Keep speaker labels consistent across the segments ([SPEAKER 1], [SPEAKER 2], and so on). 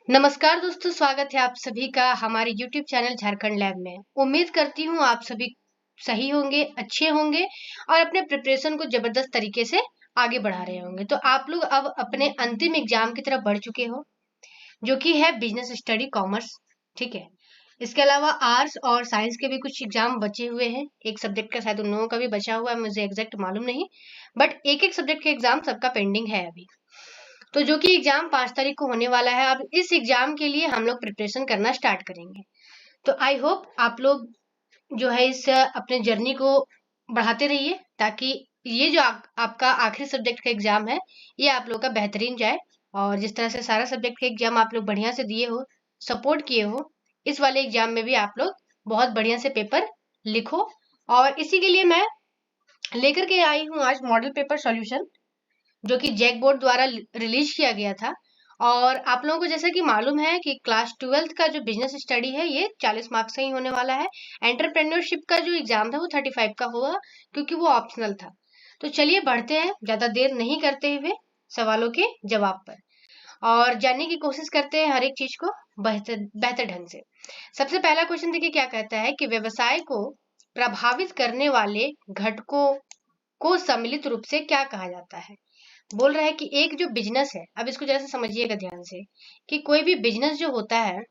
[SPEAKER 1] नमस्कार दोस्तों, स्वागत है आप सभी का हमारे YouTube चैनल झारखंड लैब में। उम्मीद करती हूँ आप सभी सही होंगे, अच्छे होंगे और अपने प्रिपरेशन को जबरदस्त तरीके से आगे बढ़ा रहे होंगे। तो आप लोग अब अपने अंतिम एग्जाम की तरफ बढ़ चुके हो, जो कि है बिजनेस स्टडी कॉमर्स। ठीक है, इसके अलावा आर्ट्स और साइंस के भी कुछ एग्जाम बचे हुए हैं। एक सब्जेक्ट का शायद उन लोगों का भी बचा हुआ है, मुझे एग्जैक्ट मालूम नहीं, बट एक एक सब्जेक्ट के एग्जाम सबका पेंडिंग है अभी। तो जो कि एग्जाम 5 तारीख को होने वाला है। अब इस एग्जाम के लिए हम लोग प्रिपरेशन करना स्टार्ट करेंगे। तो आई होप आप लोग जो है इस अपने जर्नी को बढ़ाते रहिए, ताकि ये जो आपका आखिरी सब्जेक्ट का एग्जाम है, ये आप लोग का बेहतरीन जाए। और जिस तरह से सारा सब्जेक्ट का एग्जाम आप लोग बढ़िया से दिए हो, सपोर्ट किए हो, इस वाले एग्जाम में भी आप लोग बहुत बढ़िया से पेपर लिखो। और इसी के लिए मैं लेकर के आई हूँ आज मॉडल पेपर सॉल्यूशन, जो कि जैक बोर्ड द्वारा रिलीज किया गया था। और आप लोगों को जैसा कि मालूम है कि क्लास 12th का जो बिजनेस स्टडी है ये 40 मार्क्स का ही होने वाला है। एंटरप्रेन्योरशिप का जो एग्जाम था वो 35 का होगा, क्योंकि वो ऑप्शनल था। तो चलिए बढ़ते हैं, ज्यादा देर नहीं करते हुए सवालों के जवाब पर, और जानने की कोशिश करते हैं हर एक चीज को बेहतर बेहतर ढंग से। सबसे पहला क्वेश्चन देखिए क्या कहता है कि व्यवसाय को प्रभावित करने वाले घटकों को सम्मिलित रूप से क्या कहा जाता है। बोल रहा है कि एक जो बिजनेस है, अब इसको जरा से समझिएगा ध्यान से, कि कोई भी बिजनेस जो होता है,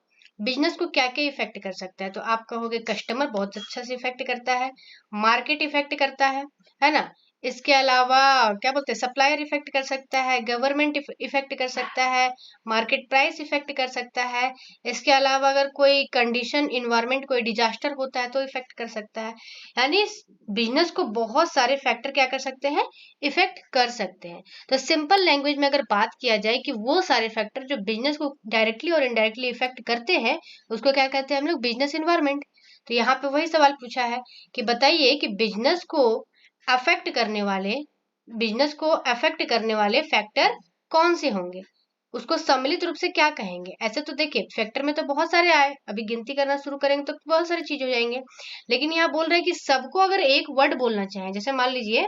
[SPEAKER 1] बिजनेस को क्या क्या इफेक्ट कर सकता है। तो आप कहोगे कस्टमर बहुत अच्छा से इफेक्ट करता है, मार्केट इफेक्ट करता है ना। इसके अलावा क्या बोलते हैं, सप्लायर इफेक्ट कर सकता है, गवर्नमेंट इफेक्ट कर सकता है, मार्केट प्राइस इफेक्ट कर सकता है। इसके अलावा अगर कोई कंडीशन इन्वायरमेंट कोई डिजास्टर होता है तो इफेक्ट कर सकता है। यानी बिजनेस को बहुत सारे फैक्टर क्या कर सकते हैं, इफेक्ट कर सकते हैं। तो सिंपल लैंग्वेज में अगर बात किया जाए कि वो सारे फैक्टर जो बिजनेस को डायरेक्टली और इनडायरेक्टली इफेक्ट करते हैं, उसको क्या कहते हैं हम लोग, बिजनेस इन्वायरमेंट। तो यहाँ पे वही सवाल पूछा है कि बताइए कि बिजनेस को अफेक्ट करने वाले फैक्टर कौन से होंगे, उसको सम्मिलित रूप से क्या कहेंगे। ऐसे तो देखिए फैक्टर में तो बहुत सारे आए, अभी गिनती करना शुरू करेंगे तो बहुत सारी चीज हो जाएंगे। लेकिन यहाँ बोल रहे हैं कि सबको अगर एक वर्ड बोलना चाहे, जैसे मान लीजिए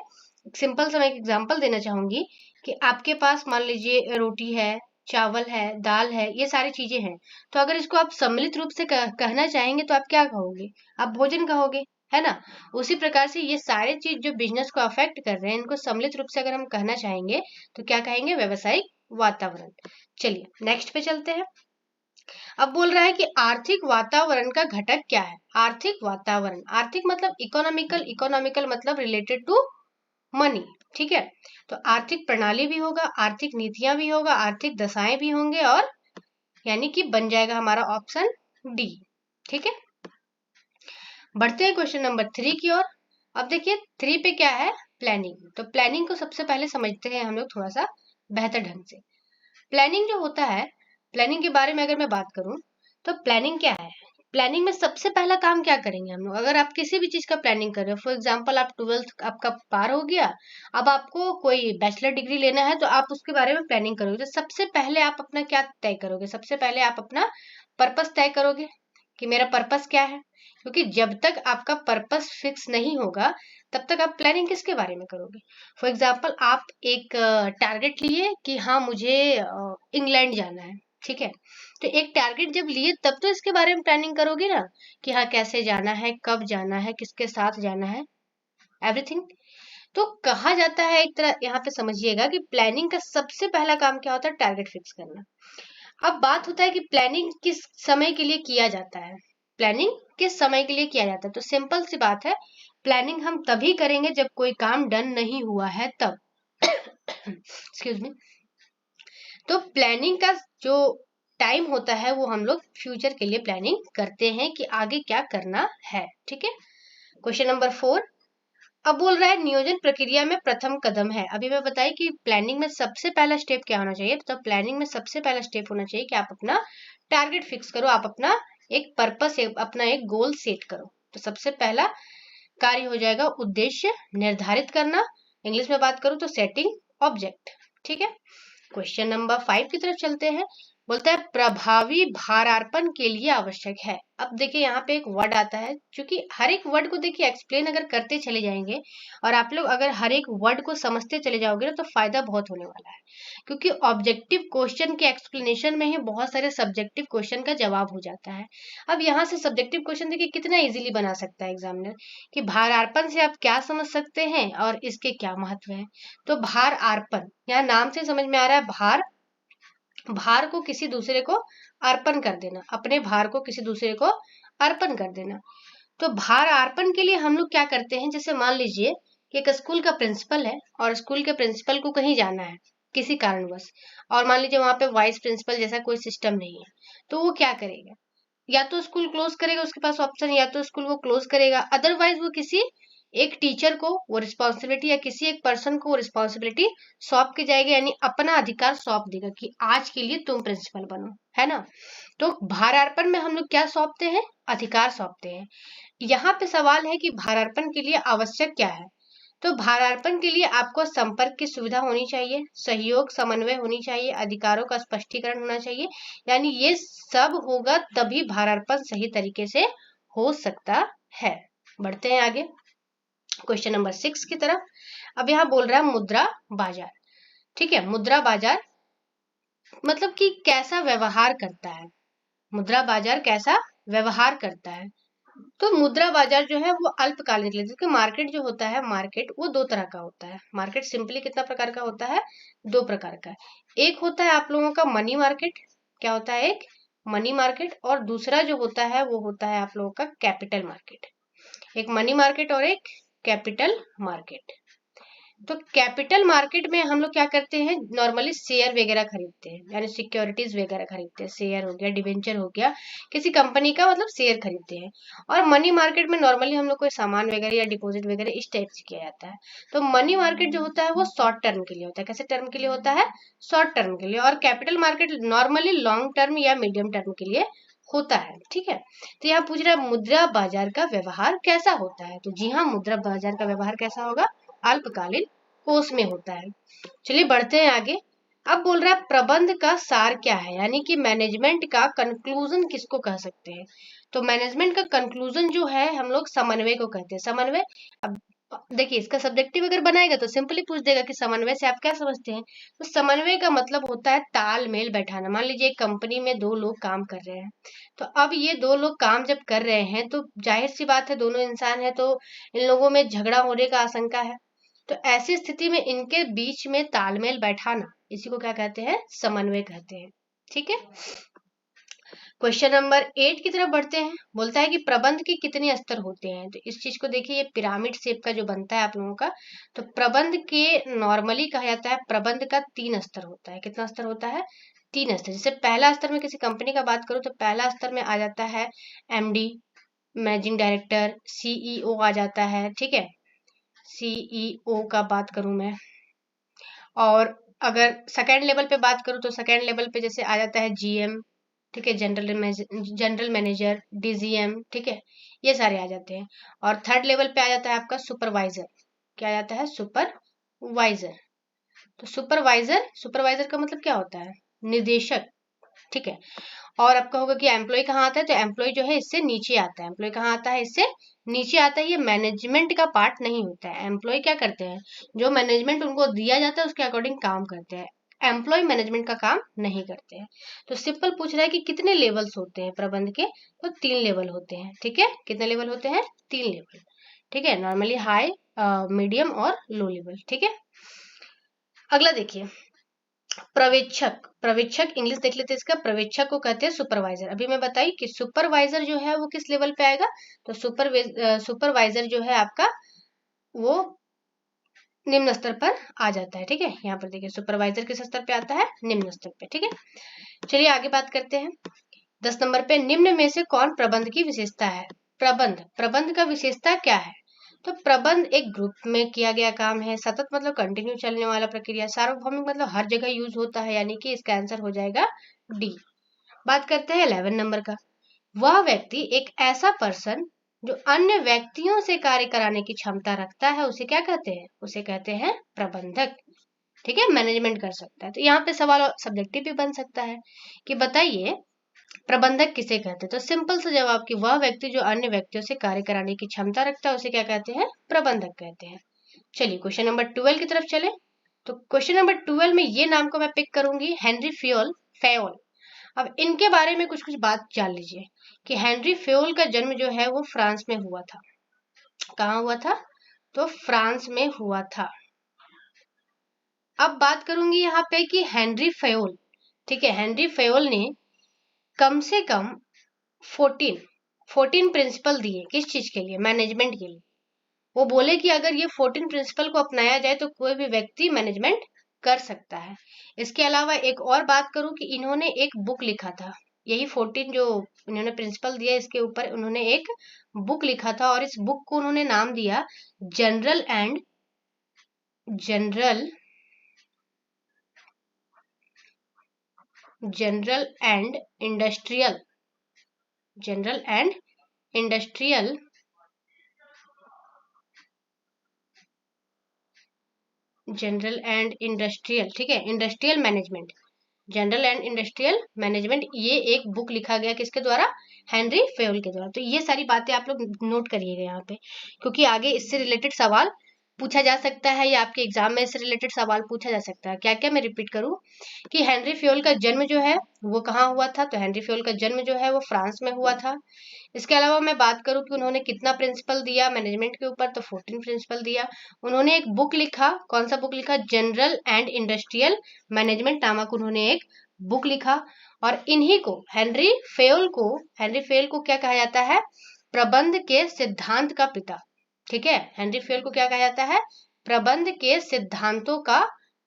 [SPEAKER 1] सिंपल सा मैं एक एग्जांपल देना चाहूंगी कि आपके पास मान लीजिए रोटी है, चावल है, दाल है, ये सारी चीजें हैं। तो अगर इसको आप सम्मिलित रूप से कहना चाहेंगे तो आप क्या कहोगे, आप भोजन कहोगे, है ना। उसी प्रकार से ये सारे चीज जो बिजनेस को अफेक्ट कर रहे हैं, इनको सम्मिलित रूप से अगर हम कहना चाहेंगे तो क्या कहेंगे, व्यवसायिक वातावरण। चलिए नेक्स्ट पे चलते हैं। अब बोल रहा है कि आर्थिक वातावरण का घटक क्या है। आर्थिक वातावरण, आर्थिक मतलब इकोनॉमिकल, इकोनॉमिकल मतलब रिलेटेड टू मनी। ठीक है, तो आर्थिक प्रणाली भी होगा, आर्थिक नीतियां भी होगा, आर्थिक दशाएं भी होंगे, और यानी कि बन जाएगा हमारा ऑप्शन डी। ठीक है, बढ़ते हैं क्वेश्चन नंबर 3 की ओर। अब देखिए 3 पे क्या है, प्लानिंग। तो प्लानिंग को सबसे पहले समझते हैं हम लोग थोड़ा सा बेहतर ढंग से। प्लानिंग जो होता है, प्लानिंग के बारे में अगर मैं बात करूं तो प्लानिंग क्या है। प्लानिंग में सबसे पहला काम क्या करेंगे हम लोग, अगर आप किसी भी चीज का प्लानिंग कर रहे हो, फॉर एग्जांपल आप 12th आपका पार हो गया, अब आपको कोई बैचलर डिग्री लेना है तो आप उसके बारे में प्लानिंग करोगे। तो सबसे पहले आप अपना क्या तय करोगे, सबसे पहले आप अपना पर्पस तय करोगे कि मेरा पर्पस क्या है। क्योंकि जब तक आपका पर्पस फिक्स नहीं होगा तब तक आप प्लानिंग किसके बारे में करोगे। फॉर एग्जाम्पल आप एक टारगेट लिए कि हाँ मुझे इंग्लैंड जाना है, ठीक है। तो एक टारगेट जब लिए तब तो इसके बारे में प्लानिंग करोगे ना, कि हाँ कैसे जाना है, कब जाना है, किसके साथ जाना है, एवरीथिंग। तो कहा जाता है, एक तरह यहाँ पे समझिएगा कि प्लानिंग का सबसे पहला काम क्या होता है, टारगेट फिक्स करना। अब बात होता है कि प्लानिंग किस समय के लिए किया जाता है, प्लानिंग किस समय के लिए किया जाता है। तो सिंपल सी बात है, प्लानिंग हम तभी करेंगे जब कोई काम डन नहीं हुआ है तब। Excuse me. तो प्लानिंग का जो टाइम होता है वो हम लोग फ्यूचर के लिए प्लानिंग करते हैं कि आगे क्या करना है। ठीक है, क्वेश्चन नंबर 4। अब बोल रहा है नियोजन प्रक्रिया में प्रथम कदम है। अभी मैं बताई कि प्लानिंग में सबसे पहला स्टेप क्या होना चाहिए। तो प्लानिंग में सबसे पहला स्टेप होना चाहिए कि आप अपना टारगेट फिक्स करो, आप अपना एक पर्पस, अपना एक गोल सेट करो। तो सबसे पहला कार्य हो जाएगा उद्देश्य निर्धारित करना, इंग्लिश में बात करूं तो सेटिंग ऑब्जेक्ट। ठीक है, क्वेश्चन नंबर 5 की तरफ चलते हैं। बोलता है प्रभावी भारार्पण के लिए आवश्यक है। अब देखिए यहाँ पे एक वर्ड आता है, क्योंकि हर एक वर्ड को देखिए एक्सप्लेन अगर करते चले जाएंगे और आप लोग अगर हर एक वर्ड को समझते चले जाओगे ना तो फायदा बहुत होने वाला है, क्योंकि ऑब्जेक्टिव क्वेश्चन के एक्सप्लेनेशन में ही बहुत सारे सब्जेक्टिव क्वेश्चन का जवाब हो जाता है। अब यहाँ से सब्जेक्टिव क्वेश्चन देखिए कितना इजीली बना सकता है एग्जामिनर, कि भारार्पण से आप क्या समझ सकते हैं और इसके क्या महत्व है। तो भार अर्पण, यहाँ नाम से समझ में आ रहा है, भार को किसी दूसरे को अर्पण कर देना, अपने भार को किसी दूसरे को अर्पण कर देना। तो भार अर्पण के लिए हम लोग क्या करते हैं, जैसे मान लीजिए कि एक स्कूल का प्रिंसिपल है और स्कूल के प्रिंसिपल को कहीं जाना है किसी कारणवश, और मान लीजिए वहां पे वाइस प्रिंसिपल जैसा कोई सिस्टम नहीं है, तो वो क्या करेगा, या तो स्कूल क्लोज करेगा, उसके पास ऑप्शन, या तो स्कूल वो क्लोज करेगा, अदरवाइज वो किसी एक टीचर को वो रिस्पॉन्सिबिलिटी या किसी एक पर्सन को वो रिस्पॉन्सिबिलिटी सौंप के जाएगा, यानी अपना अधिकार सौंप देगा कि आज के लिए तुम प्रिंसिपल बनो, है ना। तो भारार्पण में हम लोग क्या सौंपते हैं, अधिकार सौंपते हैं। यहाँ पे सवाल है कि भारार्पण के लिए आवश्यक क्या है। तो भारार्पण के लिए आपको संपर्क की सुविधा होनी चाहिए, सहयोग समन्वय होनी चाहिए, अधिकारों का स्पष्टीकरण होना चाहिए, यानी ये सब होगा तभी भारार्पण सही तरीके से हो सकता है। बढ़ते हैं आगे क्वेश्चन नंबर 6 की तरफ। अब यहाँ बोल रहा है मुद्रा बाजार, ठीक है। मुद्रा बाजार मतलब कि कैसा व्यवहार करता है, मुद्रा बाजार कैसा व्यवहार करता है। तो मुद्रा बाजार जो है वो अल्पकालीन के लिए, क्योंकि मार्केट जो होता है, मार्केट वो दो तरह का होता है। मार्केट सिंपली कितना प्रकार का होता है, दो प्रकार का। एक होता है आप लोगों का मनी मार्केट, क्या होता है, एक मनी मार्केट, और दूसरा जो होता है वो होता है आप लोगों का कैपिटल मार्केट। एक मनी मार्केट और एक कैपिटल मार्केट। तो कैपिटल मार्केट में हम लोग क्या करते हैं, नॉर्मली शेयर वगैरह खरीदते हैं, यानी सिक्योरिटीज वगैरह खरीदते हैं, शेयर हो गया, डिवेंचर हो गया, किसी कंपनी का मतलब शेयर खरीदते हैं। और मनी मार्केट में नॉर्मली हम लोग कोई सामान वगैरह या डिपॉजिट वगैरह इस टाइप से किया जाता है। तो मनी मार्केट जो होता है वो शॉर्ट टर्म के लिए होता है। कैसे टर्म के लिए होता है, शॉर्ट टर्म के लिए। और capital market normally long term या मीडियम टर्म के लिए होता है, ठीक है। तो यहाँ पूछ रहा है मुद्रा बाजार का व्यवहार कैसा होता है। तो जी हाँ, मुद्रा बाजार का व्यवहार कैसा होगा, अल्पकालीन कोष में होता है। चलिए बढ़ते हैं आगे। अब बोल रहा है प्रबंध का सार क्या है, यानी कि मैनेजमेंट का कंक्लूजन किसको कह सकते हैं। तो मैनेजमेंट का कंक्लूजन जो है हम लोग समन्वय को कहते हैं। समन्वय, अब देखिए इसका सब्जेक्टिव अगर बनाएगा तो सिंपली पूछ देगा कि समन्वय से आप क्या समझते हैं। तो समन्वय का मतलब होता है तालमेल बैठाना। मान लीजिए एक कंपनी में दो लोग काम कर रहे हैं, तो अब ये दो लोग काम जब कर रहे हैं तो जाहिर सी बात है दोनों इंसान है, तो इन लोगों में झगड़ा होने का आशंका है। तो ऐसी स्थिति में इनके बीच में तालमेल बैठाना, इसी को क्या कहते हैं, समन्वय कहते हैं, ठीक है। क्वेश्चन नंबर 8 की तरफ बढ़ते हैं। बोलता है कि प्रबंध के कितने स्तर होते हैं। तो इस चीज को देखिए, ये पिरामिड शेप का जो बनता है आप लोगों का, तो प्रबंध के नॉर्मली कहा जाता है प्रबंध का 3 स्तर होता है। कितना स्तर होता है, 3 स्तर। जैसे पहला स्तर में किसी कंपनी का बात करूं तो पहला स्तर में आ जाता है एमडी, मैनेजिंग डायरेक्टर, सीईओ आ जाता है, ठीक है। सीईओ का बात करूं मैं, और अगर सेकेंड लेवल पे बात करूं तो सेकेंड लेवल पे जैसे आ जाता है जीएम, ठीक है, जनरल मैनेजर, डीजीएम, ठीक है, ये सारे आ जाते हैं। और थर्ड लेवल पे आ जाता है आपका सुपरवाइजर। क्या आ जाता है, सुपरवाइजर। तो सुपरवाइजर, सुपरवाइजर का मतलब क्या होता है, निदेशक, ठीक है। और आपका होगा कि एम्प्लॉय कहाँ आता है, तो एम्प्लॉय जो है इससे नीचे आता है। एम्प्लॉय कहाँ आता है, इससे नीचे आता है। ये मैनेजमेंट का पार्ट नहीं होता है। एम्प्लॉय क्या करते हैं, जो मैनेजमेंट उनको दिया जाता है उसके अकॉर्डिंग काम करते हैं। एम्प्लॉय मैनेजमेंट का काम नहीं करते हैं। तो सिंपल पूछ रहा है कि कितने लेवल्स होते हैं प्रबंध के, तो 3 लेवल होते हैं, ठीक है। कितने लेवल होते हैं, 3 लेवल, ठीक है। नॉर्मली हाई, मीडियम और लो लेवल, ठीक है। अगला देखिए, पर्यवेक्षक। पर्यवेक्षक इंग्लिश देख लेते हैं इसका। पर्यवेक्षक को कहते हैं सुपरवाइजर। अभी मैं बताई कि सुपरवाइजर जो है वो किस लेवल पे आएगा, तो सुपरवाइजर जो है आपका वो निम्न स्तर पर आ जाता है, ठीक है। यहाँ पर देखिए सुपरवाइजर किस स्तर पे आता है, निम्न स्तर पे, ठीक है। चलिए आगे बात करते हैं। 10 नंबर पे, निम्न में से कौन प्रबंध की विशेषता है। प्रबंध, प्रबंध का विशेषता क्या है। तो प्रबंध एक ग्रुप में किया गया काम है। सतत मतलब कंटिन्यू चलने वाला प्रक्रिया। सार्वभौमिक मतलब हर जगह यूज होता है, यानी कि इसका आंसर हो जाएगा डी। बात करते हैं 11 नंबर का। वह व्यक्ति, एक ऐसा पर्सन जो अन्य व्यक्तियों से कार्य कराने की क्षमता रखता है, उसे क्या कहते हैं, उसे कहते हैं प्रबंधक। ठीक है, मैनेजमेंट कर सकता है। तो यहाँ पे सवाल सब्जेक्टिव भी बन सकता है कि बताइए प्रबंधक किसे कहते हैं। तो सिंपल सा जवाब कि वह व्यक्ति जो अन्य व्यक्तियों से कार्य कराने की क्षमता रखता है उसे क्या कहते हैं, प्रबंधक कहते हैं। चलिए क्वेश्चन नंबर 12 की तरफ चले। तो क्वेश्चन नंबर 12 में ये नाम को मैं पिक करूंगी, हेनरी फेयोल। अब इनके बारे में कुछ कुछ बात जान लीजिए कि हेनरी फेयोल का जन्म जो है वो फ्रांस में हुआ था। कहाँ हुआ था, तो फ्रांस में हुआ था। अब बात करूंगी यहाँ पे कि हेनरी फेयोल, ठीक है, हेनरी फेयोल ने कम से कम 14 प्रिंसिपल दिए, किस चीज के लिए, मैनेजमेंट के लिए। वो बोले कि अगर ये 14 प्रिंसिपल को अपनाया जाए तो कोई भी व्यक्ति मैनेजमेंट कर सकता है। इसके अलावा एक और बात करूं कि इन्होंने एक बुक लिखा था, यही 14 जो इन्होंने प्रिंसिपल दिया इसके ऊपर उन्होंने एक बुक लिखा था, और इस बुक को उन्होंने नाम दिया जनरल एंड इंडस्ट्रियल ठीक है, industrial management, general and industrial management, ये एक बुक लिखा गया किसके द्वारा, हेनरी फेयोल के द्वारा। तो ये सारी बातें आप लोग नोट करिएगा यहाँ पे, क्योंकि आगे इससे रिलेटेड सवाल पूछा जा सकता है या आपके एग्जाम में इससे रिलेटेड सवाल पूछा जा सकता है। क्या क्या मैं रिपीट करूं कि हेनरी फेयोल का जन्म जो है वो कहाँ हुआ था, तो हेनरी फेयोल का जन्म जो है वो फ्रांस में हुआ था। इसके अलावा मैं बात करूं कि उन्होंने कितना प्रिंसिपल दिया मैनेजमेंट के ऊपर, तो 14 प्रिंसिपल दिया। उन्होंने एक बुक लिखा, कौन सा बुक लिखा, जनरल एंड इंडस्ट्रियल मैनेजमेंट नामक उन्होंने एक बुक लिखा। और इन्हीं को हेनरी फेयोल को क्या कहा जाता है, प्रबंध के सिद्धांत का पिता। ठीक है, हेनरी फेयोल को क्या कहा जाता है, प्रबंध के सिद्धांतों का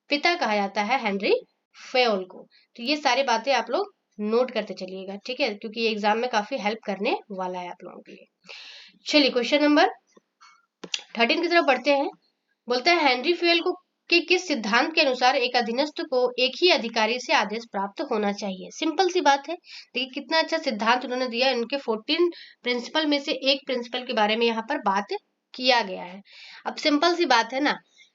[SPEAKER 1] पिता कहा जाता है हेनरी फेयोल को। तो ये सारी बातें आप लोग नोट करते चलिएगा, ठीक है, क्योंकि ये एग्जाम में काफी हेल्प करने वाला है आप लोगों के लिए। चलिए क्वेश्चन नंबर 13 की तरफ बढ़ते हैं। बोलता है हेनरी फेयोल को कि किस सिद्धांत के अनुसार एक अधीनस्थ को एक ही अधिकारी से आदेश प्राप्त होना चाहिए। सिंपल सी बात है, देखिए कितना अच्छा सिद्धांत उन्होंने दिया। इनके 14 प्रिंसिपल में से एक प्रिंसिपल के बारे में यहाँ पर बात किया गया है। अब सिंपल सी बात है ना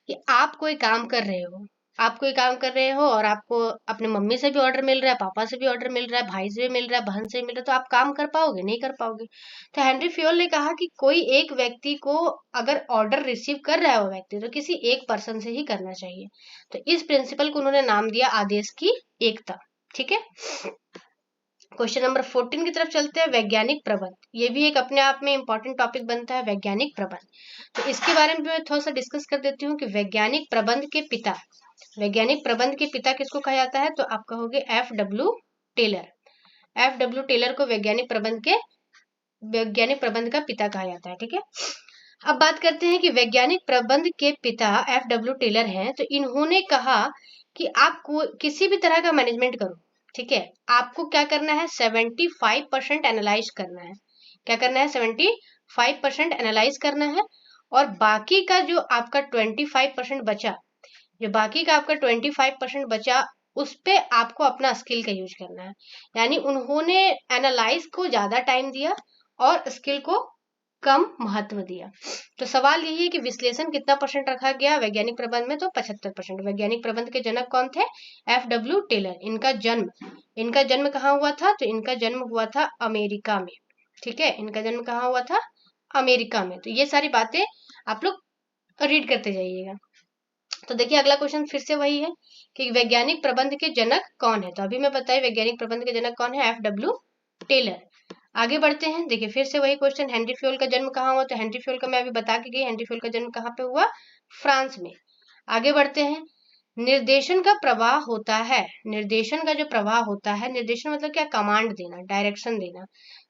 [SPEAKER 1] कि आप कोई काम कर रहे हो और आपको अपने मम्मी से भी ऑर्डर मिल रहा है, पापा से भी ऑर्डर मिल रहा है, भाई से भी मिल रहा है, बहन से भी मिल रहा है, तो आप काम कर पाओगे, नहीं कर पाओगे। तो हेनरी फेयोल ने कहा कि कोई एक व्यक्ति को अगर ऑर्डर रिसीव कर रहा है वो व्यक्ति, तो किसी एक पर्सन से ही करना चाहिए। तो इस प्रिंसिपल को उन्होंने नाम दिया आदेश की एकता। ठीक है, क्वेश्चन नंबर 14 की तरफ चलते हैं, वैज्ञानिक प्रबंध। ये भी एक अपने आप में इंपॉर्टेंट टॉपिक बनता है, वैज्ञानिक प्रबंध। तो इसके बारे में मैं थोड़ा सा डिस्कस कर देती हूँ कि वैज्ञानिक प्रबंध के पिता किसको कहा जाता है, तो आप कहोगे FW टेलर। FW टेलर को वैज्ञानिक प्रबंध का पिता कहा जाता है। ठीक है, अब बात करते हैं कि वैज्ञानिक प्रबंध के पिता FW टेलर हैं। तो इन्होंने कहा कि आप किसी भी तरह का मैनेजमेंट करो, ठीक है, आपको क्या करना है, 75% एनालाइज करना है। क्या करना है, 75% एनालाइज करना है, और बाकी का जो आपका 25% बचा, उस पे आपको अपना स्किल का यूज करना है। यानी उन्होंने एनालाइज को ज्यादा टाइम दिया और स्किल को कम महत्व दिया। तो सवाल यही है कि विश्लेषण कितना परसेंट रखा गया वैज्ञानिक प्रबंध में, तो 75%। वैज्ञानिक प्रबंध के जनक कौन थे, FW टेलर। इनका जन्म कहाँ हुआ था, तो इनका जन्म हुआ था अमेरिका में। ठीक है, इनका जन्म कहाँ हुआ था, अमेरिका में। तो ये सारी बातें आप लोग रीड करते जाइएगा। तो देखिए अगला क्वेश्चन फिर से वही है कि वैज्ञानिक प्रबंध के जनक कौन है। तो अभी मैं बताई वैज्ञानिक प्रबंध के जनक कौन है, FW टेलर। आगे बढ़ते हैं, देखिए फिर से वही क्वेश्चन, हेनरी फेयोल का जन्म कहाँ हुआ, तो हेनरी फेयोल का मैं अभी बता के गई, हेनरी फेयोल का जन्म कहाँ पे हुआ, फ्रांस में। आगे बढ़ते हैं, निर्देशन का जो प्रवाह होता है, निर्देशन मतलब क्या, कमांड देना, डायरेक्शन देना।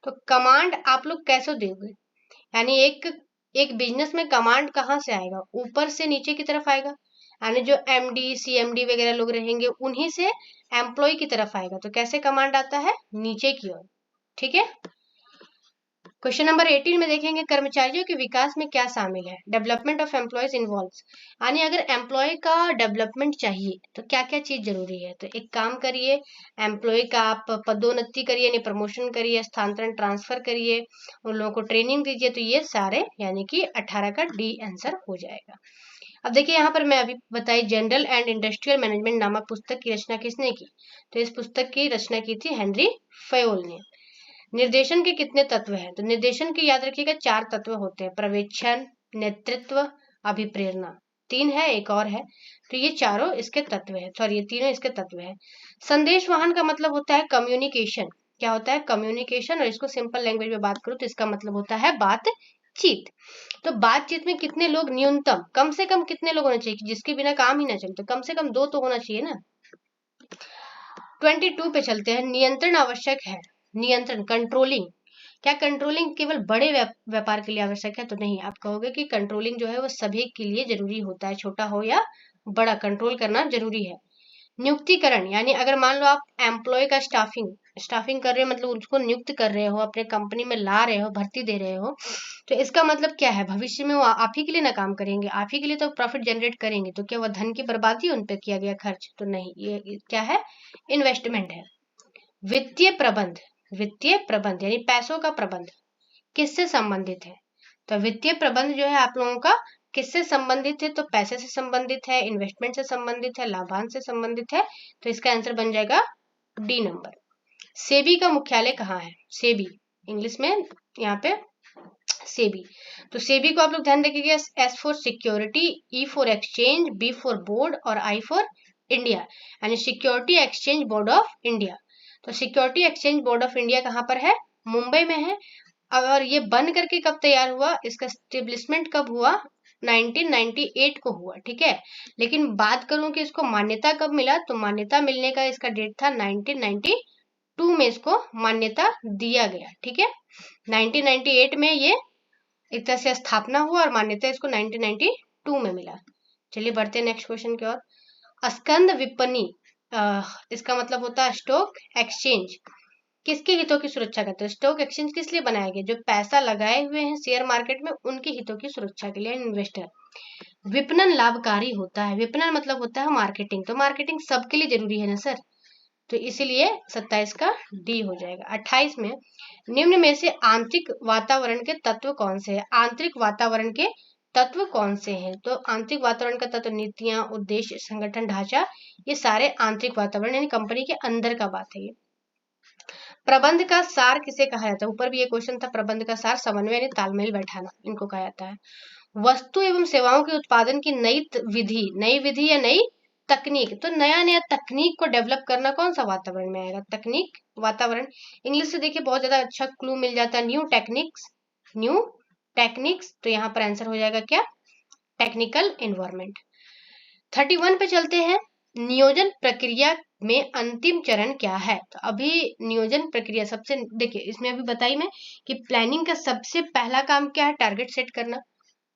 [SPEAKER 1] तो कमांड आप लोग कैसे दोगे, यानी एक बिजनेस में कमांड कहाँ से आएगा, ऊपर से नीचे की तरफ आएगा, यानी जो MD CMD वगैरह लोग रहेंगे उन्हीं से एम्प्लॉय की तरफ आएगा। तो कैसे कमांड आता है, नीचे की ओर। ठीक है, क्वेश्चन नंबर 18 में देखेंगे कर्मचारियों के विकास में क्या शामिल है, डेवलपमेंट ऑफ एम्प्लॉयज इन्वॉल्व्स। यानी अगर एम्प्लॉय का डेवलपमेंट चाहिए तो क्या क्या चीज जरूरी है, तो एक काम करिए, एम्प्लॉय का आप पदोन्नति करिए, यानी प्रमोशन करिए, स्थानांतरण ट्रांसफर करिए, उन लोगों को ट्रेनिंग दीजिए। तो ये सारे यानी कि 18 का D आंसर हो जाएगा। अब देखिए यहाँ पर मैं अभी बताई जनरल एंड इंडस्ट्रियल मैनेजमेंट नामक पुस्तक की रचना किसने की? तो इस पुस्तक की रचना की थी हेनरी फयोल ने। निर्देशन के कितने तत्व हैं? तो निर्देशन के याद रखिएगा 4 तत्व होते हैं, पर्यवेक्षण, नेतृत्व, अभिप्रेरणा। 3 है, एक और है। तो ये चारों इसके तत्व है, सॉरी ये तीनों इसके तत्व है। संदेश वाहन का मतलब होता है कम्युनिकेशन। क्या होता है? कम्युनिकेशन। और इसको सिंपल लैंग्वेज में बात करूं तो इसका मतलब होता है बातचीत। तो बातचीत में कितने लोग, न्यूनतम कम से कम कितने लोग होने चाहिए जिसके बिना काम ही ना चले? तो कम से कम 2 तो होना चाहिए ना। 22 पे चलते हैं। नियंत्रण आवश्यक है। नियंत्रण, कंट्रोलिंग। क्या कंट्रोलिंग केवल बड़े व्यापार के लिए आवश्यक है? तो नहीं। आप कहोगे कि कंट्रोलिंग जो है वो सभी के लिए जरूरी होता है, छोटा हो या बड़ा, कंट्रोल करना जरूरी है। नियुक्तिकरण, यानी अगर मान लो आप एम्प्लॉय का स्टाफिंग कर रहे हो, मतलब उसको नियुक्त कर रहे हो, अपने कंपनी में ला रहे हो, भर्ती दे रहे हो, तो इसका मतलब क्या है? भविष्य में वो आप ही के लिए ना काम करेंगे, आप ही के लिए तो प्रॉफिट जनरेट करेंगे। तो क्या वह धन की बर्बादी उन पे किया गया खर्च? तो नहीं, ये क्या है? इन्वेस्टमेंट है। वित्तीय प्रबंध, वित्तीय प्रबंध यानी पैसों का प्रबंध किससे संबंधित है? तो वित्तीय प्रबंध जो है आप लोगों का किससे संबंधित है? तो पैसे से संबंधित है, इन्वेस्टमेंट से संबंधित है, लाभांश से संबंधित है। तो इसका आंसर बन जाएगा डी नंबर। सेबी का मुख्यालय कहाँ है? सेबी, इंग्लिश में यहाँ पे सेबी। तो सेबी को आप लोग ध्यान रखिएगा, S for security, E for exchange, B for board और आई फॉर इंडिया, यानी security exchange board of India. तो security exchange board of India कहाँ पर है? मुंबई में है। और ये बन करके कब तैयार हुआ? इसका स्टेब्लिशमेंट कब हुआ? 1998 को हुआ, ठीक है। लेकिन बात करूं कि इसको मान्यता कब मिला, तो मान्यता मिलने का इसका डेट था 1992 में इसको मान्यता दिया गया, ठीक है। 1998 में ये एक तरह से स्थापना हुआ और मान्यता इसको 1992 में मिला। चलिए बढ़ते हैं नेक्स्ट क्वेश्चन की ओर। स्कंद विपणी, इसका मतलब होता है स्टॉक एक्सचेंज, किसके हितों की सुरक्षा करते हैं? स्टॉक एक्सचेंज किस लिए बनाया गया? जो पैसा लगाए हुए हैं शेयर मार्केट में उनके हितों की सुरक्षा के लिए, इन्वेस्टर। विपणन लाभकारी होता है, विपणन मतलब होता है मार्केटिंग, तो मार्केटिंग सबके लिए जरूरी है ना सर, तो इसीलिए 27 का डी हो जाएगा। 28 में निम्न में से आंतरिक वातावरण के तत्व कौन से हैं? आंतरिक वातावरण के तत्व कौन से हैं? तो आंतरिक वातावरण का तत्व नीतियां, उद्देश्य, संगठन ढांचा, ये सारे आंतरिक वातावरण यानी कंपनी के अंदर का बात है ये। प्रबंध का सार किसे कहा जाता है? ऊपर भी ये क्वेश्चन था, प्रबंध का सार समन्वय यानी तालमेल बैठाना, इनको कहा जाता है। वस्तु एवं सेवाओं के उत्पादन की नई विधि या नई तकनीक, तो नया नया तकनीक को डेवलप करना कौन सा वातावरण में आएगा? तकनीक वातावरण। इंग्लिश से देखिए बहुत ज्यादा अच्छा क्लू मिल जाता है, न्यू टेक्निक्स, न्यू टेक्निक्स। तो यहाँ पर आंसर हो जाएगा क्या? Technical environment. 31 पे चलते हैं। नियोजन प्रक्रिया में अंतिम चरण क्या है? तो अभी नियोजन प्रक्रिया सबसे, देखिए इसमें अभी बताई मैं कि प्लानिंग का सबसे पहला काम क्या है? टारगेट सेट करना।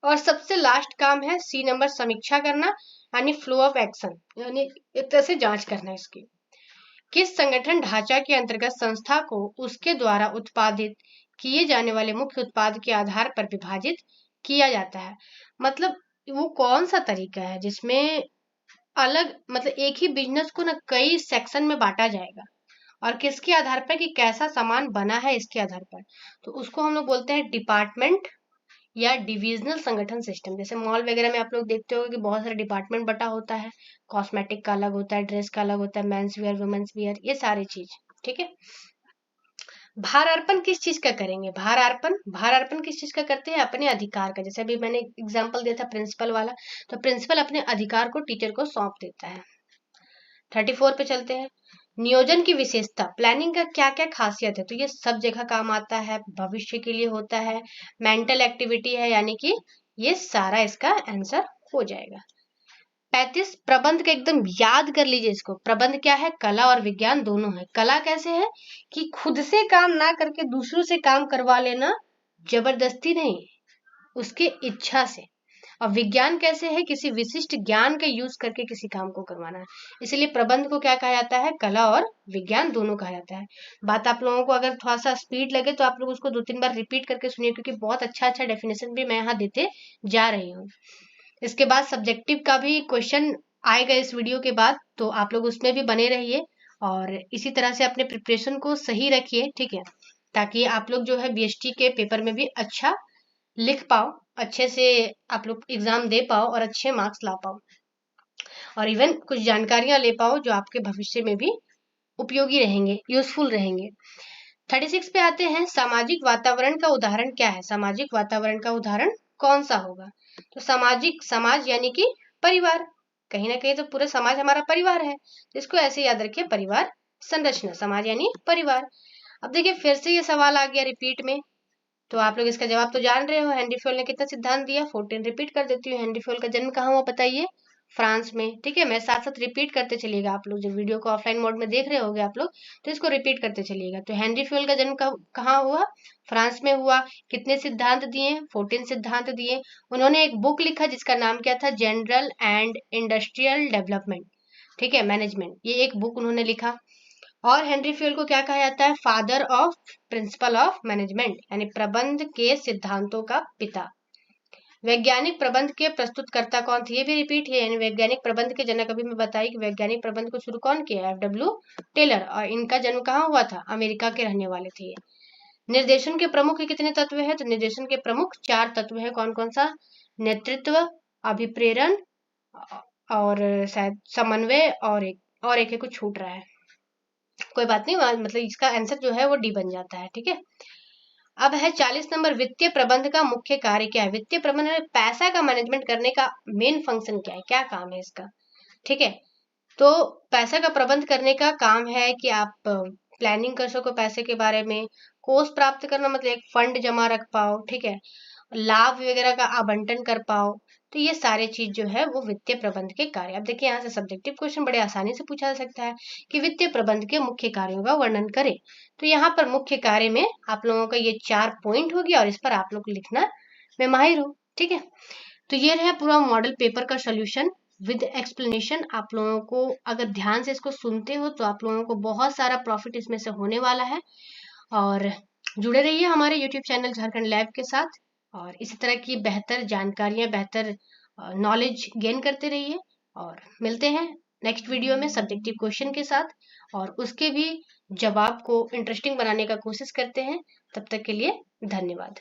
[SPEAKER 1] और सबसे लास्ट काम है सी नंबर, समीक्षा करना, यानी फ्लो ऑफ एक्शन, यानी एक तरह से जांच करना इसकी। किस संगठन ढांचा के अंतर्गत संस्था को उसके द्वारा उत्पादित किए जाने वाले मुख्य उत्पाद के आधार पर विभाजित किया जाता है? मतलब वो कौन सा तरीका है जिसमें अलग, मतलब एक ही बिजनेस को ना कई सेक्शन में बांटा जाएगा, और किसके आधार पर कि कैसा सामान बना है इसके आधार पर। तो उसको हम लोग बोलते हैं डिपार्टमेंट या डिविजनल संगठन सिस्टम। जैसे मॉल वगैरह में आप लोग देखते हो कि बहुत सारे डिपार्टमेंट बटा होता है, कॉस्मेटिक का अलग होता है, ड्रेस का अलग होता है, मेंस वेयर, वुमेन्स वेयर, ये सारी चीज, ठीक है। भार अर्पण किस चीज का करेंगे? भार अर्पण किस चीज का करते हैं? अपने अधिकार का। जैसे अभी मैंने एग्जांपल दिया था प्रिंसिपल वाला, तो प्रिंसिपल अपने अधिकार को टीचर को सौंप देता है। 34 पे चलते हैं। नियोजन की विशेषता, प्लानिंग का क्या क्या खासियत है? तो ये सब जगह काम आता है, भविष्य के लिए होता है, मेंटल एक्टिविटी है, यानी कि ये सारा इसका आंसर हो जाएगा। 35 प्रबंध का एकदम याद कर लीजिए इसको। प्रबंध क्या है? कला और विज्ञान दोनों है। कला कैसे है कि खुद से काम ना करके दूसरों से काम करवा लेना, जबरदस्ती नहीं, उसके इच्छा से। और विज्ञान कैसे है? किसी विशिष्ट ज्ञान का यूज करके किसी काम को करवाना है। इसलिए प्रबंध को क्या कहा जाता है? कला और विज्ञान दोनों कहा जाता है। बात आप लोगों को अगर थोड़ा सा स्पीड लगे तो आप लोग उसको 2-3 बार रिपीट करके सुनिए, क्योंकि बहुत अच्छा अच्छा डेफिनेशन भी मैं यहाँ देते जा रही हूँ। इसके बाद सब्जेक्टिव का भी क्वेश्चन आएगा इस वीडियो के बाद, तो आप लोग उसमें भी बने रहिए और इसी तरह से अपने प्रिपरेशन को सही रखिए, ठीक है, ताकि आप लोग जो है बीएसटी के पेपर में भी अच्छा लिख पाओ, अच्छे से आप लोग एग्जाम दे पाओ और अच्छे मार्क्स ला पाओ, और इवन कुछ जानकारियां ले पाओ जो आपके भविष्य में भी उपयोगी रहेंगे, यूजफुल रहेंगे। 36 पे आते हैं, सामाजिक वातावरण का उदाहरण क्या है? सामाजिक वातावरण का उदाहरण कौन सा होगा? तो सामाजिक, समाज यानी कि परिवार, कहीं ना कहीं तो पूरा समाज हमारा परिवार है, तो इसको ऐसे याद रखिए, परिवार संरचना, समाज यानी परिवार। अब देखिए फिर से ये सवाल आ गया रिपीट में, तो आप लोग इसका जवाब तो जान रहे हो, हेनरी फ्योल ने कितना सिद्धांत दिया? 14। रिपीट कर देती हूँ, हेनरी फ्योल का जन्म कहाँ हुआ बताइए? फ्रांस में। ठीक है, मैं साथ साथ रिपीट करते चलिएगा, आप लोग जब वीडियो को ऑफलाइन मोड में देख रहे होगे आप लोग, तो इसको रिपीट करते चलिएगा। तो हेनरी फ्योल का जन्म कहाँ हुआ? फ्रांस में हुआ। कितने सिद्धांत दिए? 14 सिद्धांत दिए। उन्होंने एक बुक लिखा जिसका नाम क्या था? जनरल एंड इंडस्ट्रियल डेवलपमेंट, ठीक है, मैनेजमेंट, ये एक बुक उन्होंने लिखा। और हेनरी फ्योल को क्या कहा जाता है? Father of principle of management, यानी प्रबंध के सिद्धांतों का पिता। वैज्ञानिक प्रबंध के प्रस्तुतकर्ता कौन थे? ये भी रिपीट है, यानी वैज्ञानिक प्रबंध के जनक। अभी मैं बताई कि वैज्ञानिक प्रबंध को शुरू कौन किया? FW टेलर, और इनका जन्म कहाँ हुआ था? अमेरिका के रहने वाले थे ये। निर्देशन के प्रमुख कितने तत्व है? तो निर्देशन के प्रमुख 4 तत्व है। कौन कौन सा? नेतृत्व, अभिप्रेरण, और शायद समन्वय, और एक है, कुछ छूट रहा है, कोई बात नहीं, मतलब इसका आंसर जो है वो डी बन जाता है। ठीक है, अब है 40 नंबर, वित्तीय प्रबंध का मुख्य कार्य क्या है? वित्तीय प्रबंध में पैसा का मैनेजमेंट करने का मेन फंक्शन क्या है, क्या काम है इसका? ठीक है, तो पैसा का प्रबंध करने का काम है कि आप प्लानिंग कर सको पैसे के बारे में, कोष प्राप्त करना, मतलब एक फंड जमा रख पाओ, ठीक है, लाभ वगैरह का आवंटन कर पाओ। तो ये सारे चीज जो है वो वित्तीय प्रबंध के कार्य। अब देखिए यहाँ से सब्जेक्टिव क्वेश्चन बड़े आसानी से पूछा जा सकता है कि वित्तीय प्रबंध के मुख्य कार्यों का वर्णन करें। तो यहाँ पर मुख्य कार्य में आप लोगों का ये 4 पॉइंट हो गया, और इस पर आप लोग लिखना मैं माहिर हूँ। ठीक है, तो ये रहा पूरा मॉडल पेपर का सोल्यूशन विद एक्सप्लेनेशन। आप लोगों को अगर ध्यान से इसको सुनते हो तो आप लोगों को बहुत सारा प्रॉफिट इसमें से होने वाला है। और जुड़े रहिए हमारे यूट्यूब चैनल झारखंड लैब के साथ, और इसी तरह की बेहतर जानकारियां, बेहतर नॉलेज गेन करते रहिए। और मिलते हैं नेक्स्ट वीडियो में सब्जेक्टिव क्वेश्चन के साथ, और उसके भी जवाब को इंटरेस्टिंग बनाने का कोशिश करते हैं। तब तक के लिए धन्यवाद।